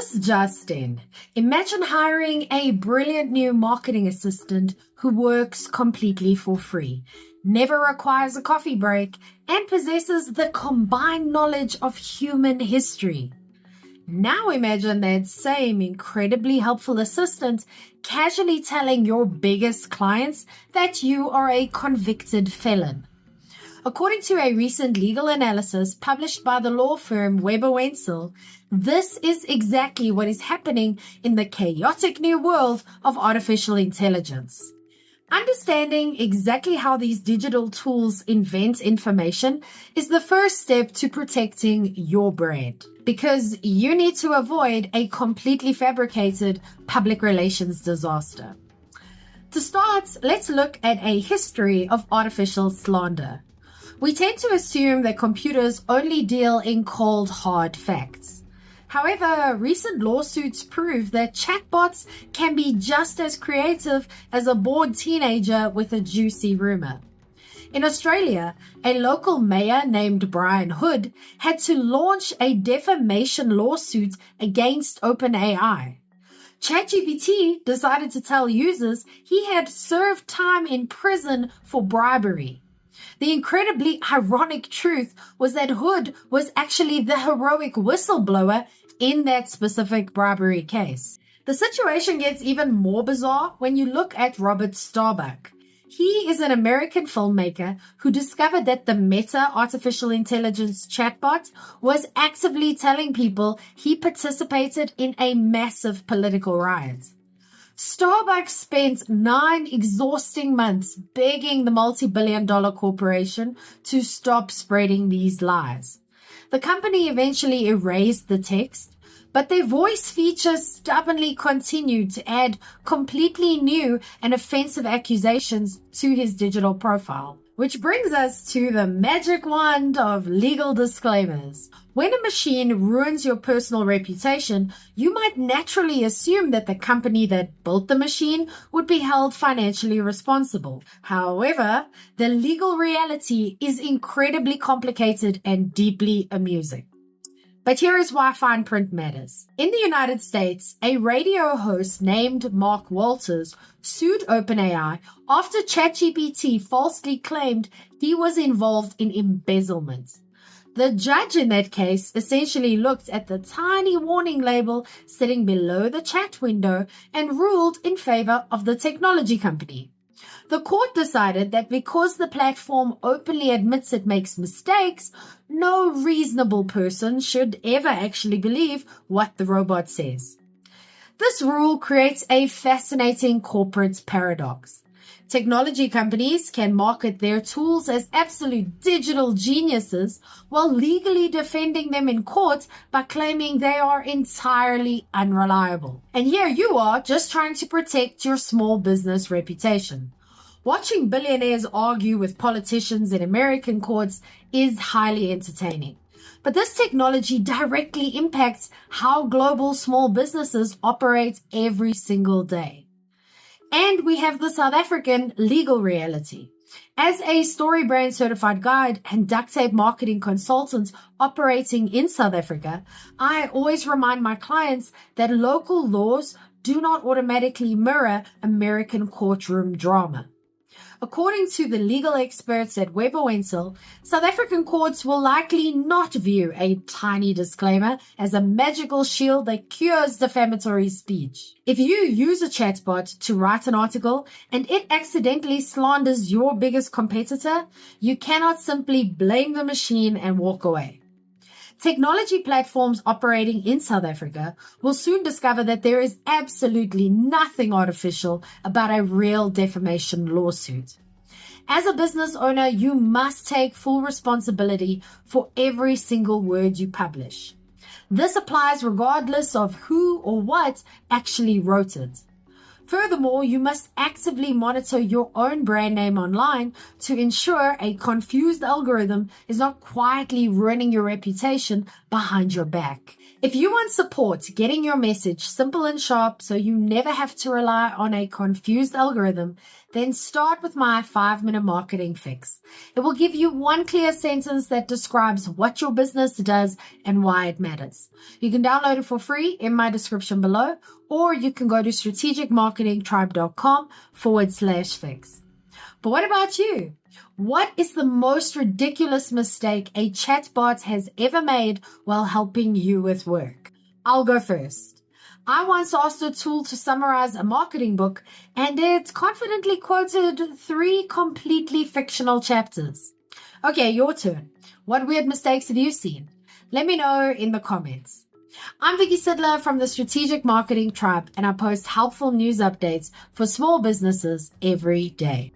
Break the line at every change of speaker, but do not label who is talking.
This just in. Imagine hiring a brilliant new marketing assistant who works completely for free, never requires a coffee break, and possesses the combined knowledge of human history. Now imagine that same incredibly helpful assistant casually telling your biggest clients that you are a convicted felon. According to a recent legal analysis published by the law firm Weber Wenzel, this is exactly what is happening in the chaotic new world of artificial intelligence. Understanding exactly how these digital tools invent information is the first step to protecting your brand, because you need to avoid a completely fabricated public relations disaster. To start, let's look at a history of artificial slander. We tend to assume that computers only deal in cold, hard facts. However, recent lawsuits prove that chatbots can be just as creative as a bored teenager with a juicy rumor. In Australia, a local mayor named Brian Hood had to launch a defamation lawsuit against OpenAI. ChatGPT decided to tell users he had served time in prison for bribery. The incredibly ironic truth was that Hood was actually the heroic whistleblower in that specific bribery case. The situation gets even more bizarre when you look at Robert Starbuck. He is an American filmmaker who discovered that the Meta artificial intelligence chatbot was actively telling people he participated in a massive political riot. Starbucks spent 9 exhausting months begging the multi-billion-dollar corporation to stop spreading these lies. The company eventually erased the text, but their voice features stubbornly continued to add completely new and offensive accusations to his digital profile. Which brings us to the magic wand of legal disclaimers. When a machine ruins your personal reputation, you might naturally assume that the company that built the machine would be held financially responsible. However, the legal reality is incredibly complicated and deeply amusing. But here is why fine print matters. In the United States, a radio host named Mark Walters sued OpenAI after ChatGPT falsely claimed he was involved in embezzlement. The judge in that case essentially looked at the tiny warning label sitting below the chat window and ruled in favor of the technology company. The court decided that because the platform openly admits it makes mistakes, no reasonable person should ever actually believe what the robot says. This rule creates a fascinating corporate paradox. Technology companies can market their tools as absolute digital geniuses while legally defending them in court by claiming they are entirely unreliable. And here you are just trying to protect your small business reputation. Watching billionaires argue with politicians in American courts is highly entertaining. But this technology directly impacts how global small businesses operate every single day. And we have the South African legal reality. As a StoryBrand certified guide and duct tape marketing consultant operating in South Africa, I always remind my clients that local laws do not automatically mirror American courtroom drama. According to the legal experts at Weber Wenzel, South African courts will likely not view a tiny disclaimer as a magical shield that cures defamatory speech. If you use a chatbot to write an article and it accidentally slanders your biggest competitor, you cannot simply blame the machine and walk away. Technology platforms operating in South Africa will soon discover that there is absolutely nothing artificial about a real defamation lawsuit. As a business owner, you must take full responsibility for every single word you publish. This applies regardless of who or what actually wrote it. Furthermore, you must actively monitor your own brand name online to ensure a confused algorithm is not quietly ruining your reputation behind your back. If you want support getting your message simple and sharp so you never have to rely on a confused algorithm, Then start with my 5-minute marketing fix. It will give you one clear sentence that describes what your business does and why it matters. You can download it for free in my description below, or you can go to strategicmarketingtribe.com/fix. But what about you? What is the most ridiculous mistake a chatbot has ever made while helping you with work? I'll go first. I once asked a tool to summarize a marketing book, and it confidently quoted 3 completely fictional chapters. Okay, your turn. What weird mistakes have you seen? Let me know in the comments. I'm Vicky Sidler from the Strategic Marketing Tribe, and I post helpful news updates for small businesses every day.